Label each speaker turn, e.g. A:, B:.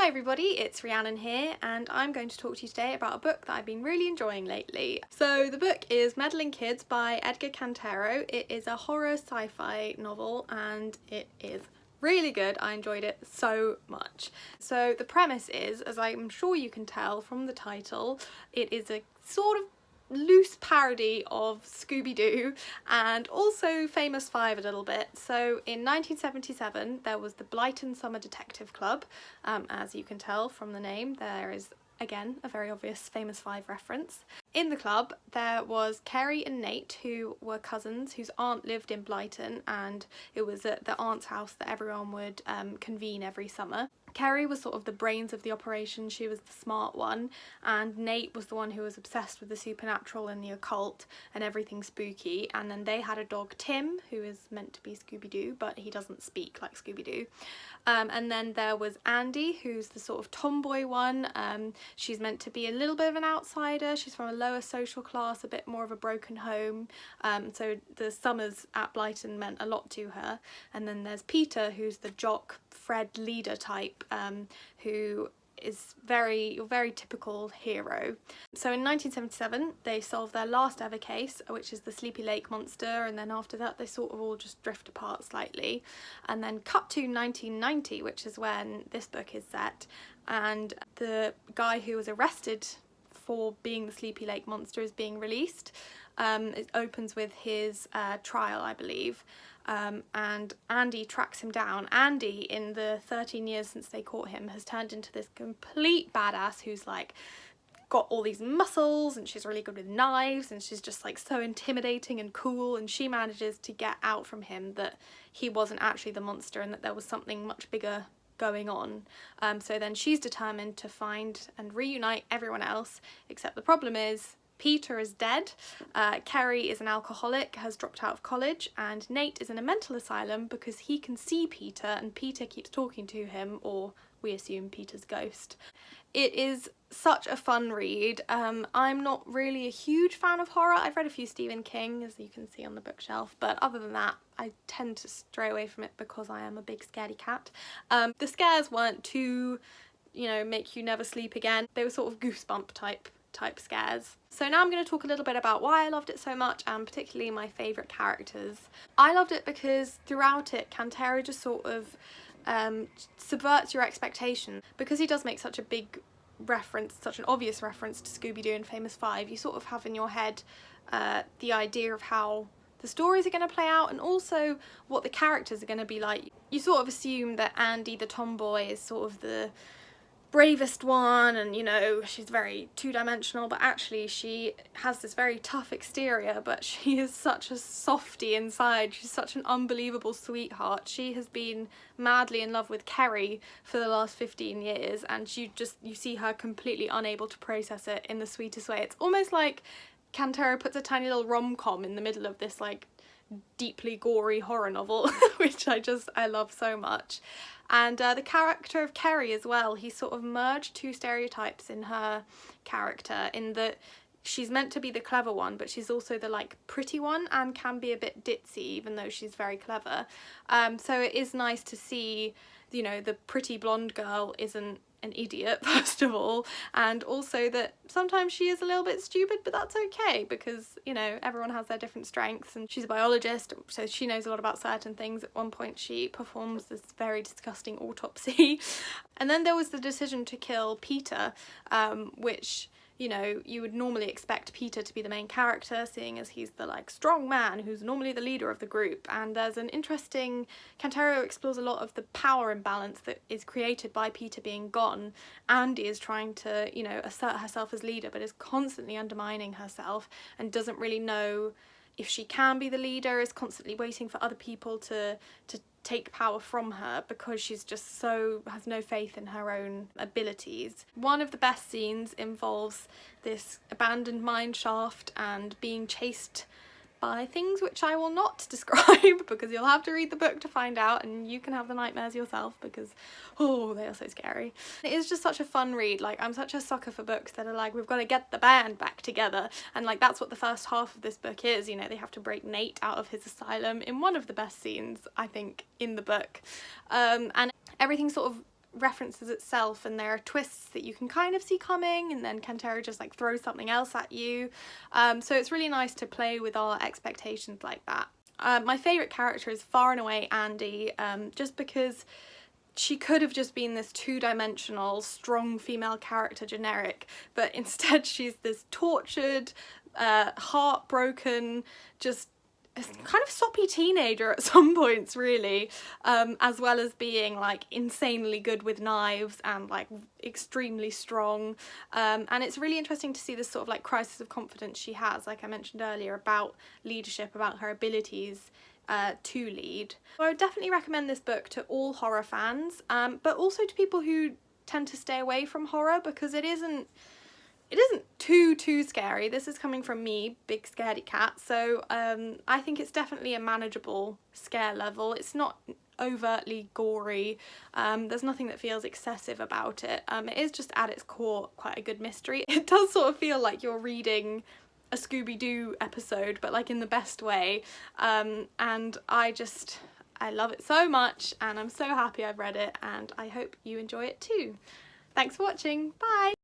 A: everybody, it's Rhiannon here and I'm going to talk to you today about a book that I've been really enjoying lately. So the book is Meddling Kids by Edgar Cantero. It is a horror sci-fi novel and it is really good. I enjoyed it so much. So the premise is, as I'm sure you can tell from the title, it is a sort of loose parody of Scooby Doo and also Famous Five a little bit. So in 1977 there was the Blighton Summer Detective Club. As you can tell from the name, there is again a very obvious Famous Five reference. In the club there was Kerry and Nate, who were cousins whose aunt lived in Blighton, and it was at the aunt's house that everyone would convene every summer. Kerry was sort of the brains of the operation, she was the smart one, and Nate was the one who was obsessed with the supernatural and the occult and everything spooky. And then they had a dog, Tim, who is meant to be Scooby Doo, but he doesn't speak like Scooby Doo. And then there was Andy, who's the sort of tomboy one. She's meant to be a little bit of an outsider, she's from a lower social class, a bit more of a broken home, so the summers at Blighton meant a lot to her. And then there's Peter, who's the jock, Fred leader type, who is your very typical hero. So in 1977 they solved their last ever case, which is the Sleepy Lake Monster, and then after that they sort of all just drift apart slightly. And then cut to 1990, which is when this book is set, and the guy who was arrested for being the Sleepy Lake Monster is being released. It opens with his trial, I believe. And Andy tracks him down. Andy, in the 13 years since they caught him, has turned into this complete badass who's like got all these muscles, and she's really good with knives, and she's just like so intimidating and cool, and she manages to get out from him that he wasn't actually the monster and that there was something much bigger going on. So then she's determined to find and reunite everyone else, except the problem is Peter is dead, Kerry is an alcoholic, has dropped out of college, and Nate is in a mental asylum because he can see Peter and Peter keeps talking to him, or we assume Peter's ghost. It is such a fun read. I'm not really a huge fan of horror. I've read a few Stephen King, as you can see on the bookshelf, but other than that I tend to stray away from it because I am a big scaredy cat. The scares weren't too, make you never sleep again. They were sort of goosebump type scares. So now I'm going to talk a little bit about why I loved it so much, and particularly my favourite characters. I loved it because throughout it Cantero just sort of subverts your expectation. Because he does make such a big reference, such an obvious reference to Scooby Doo and Famous Five, you sort of have in your head the idea of how the stories are going to play out and also what the characters are going to be like. You sort of assume that Andy the tomboy is sort of the bravest one, and she's very two-dimensional, but actually she has this very tough exterior, but she is such a softie inside. She's such an unbelievable sweetheart. She has been madly in love with Kerry for the last 15 years, and you see her completely unable to process it in the sweetest way. It's almost like Cantero puts a tiny little rom-com in the middle of this like deeply gory horror novel, which I love so much. And the character of Kerry as well, he sort of merged two stereotypes in her character, in that she's meant to be the clever one, but she's also the like pretty one and can be a bit ditzy even though she's very clever. So it is nice to see, the pretty blonde girl isn't an idiot, first of all, and also that sometimes she is a little bit stupid, but that's okay because everyone has their different strengths. And she's a biologist, so she knows a lot about certain things. At one point she performs this very disgusting autopsy. And then there was the decision to kill Peter, which you would normally expect Peter to be the main character, seeing as he's the like strong man who's normally the leader of the group. And there's an interesting, Cantero explores a lot of the power imbalance that is created by Peter being gone. Andy is trying to, assert herself as leader, but is constantly undermining herself and doesn't really know if she can be the leader, is constantly waiting for other people to take power from her because she's just has no faith in her own abilities. One of the best scenes involves this abandoned mine shaft and being chased by things which I will not describe because you'll have to read the book to find out, and you can have the nightmares yourself because they are so scary. It is just such a fun read. Like, I'm such a sucker for books that are like, we've got to get the band back together, and like that's what the first half of this book is. They have to break Nate out of his asylum in one of the best scenes I think in the book, and everything sort of references itself, and there are twists that you can kind of see coming, and then Cantero just like throws something else at you. So it's really nice to play with our expectations like that. My favourite character is far and away Andy, just because she could have just been this two-dimensional, strong female character generic, but instead she's this tortured, heartbroken, just kind of soppy teenager at some points, really, as well as being like insanely good with knives and like extremely strong, and it's really interesting to see this sort of like crisis of confidence she has, like I mentioned earlier, about leadership, about her abilities to lead. So I would definitely recommend this book to all horror fans, but also to people who tend to stay away from horror, because it isn't too scary. This is coming from me, big scaredy cat, so I think it's definitely a manageable scare level. It's not overtly gory, there's nothing that feels excessive about it. It is just at its core quite a good mystery. It does sort of feel like you're reading a Scooby Doo episode, but like in the best way, and I love it so much, and I'm so happy I've read it, and I hope you enjoy it too. Thanks for watching, bye!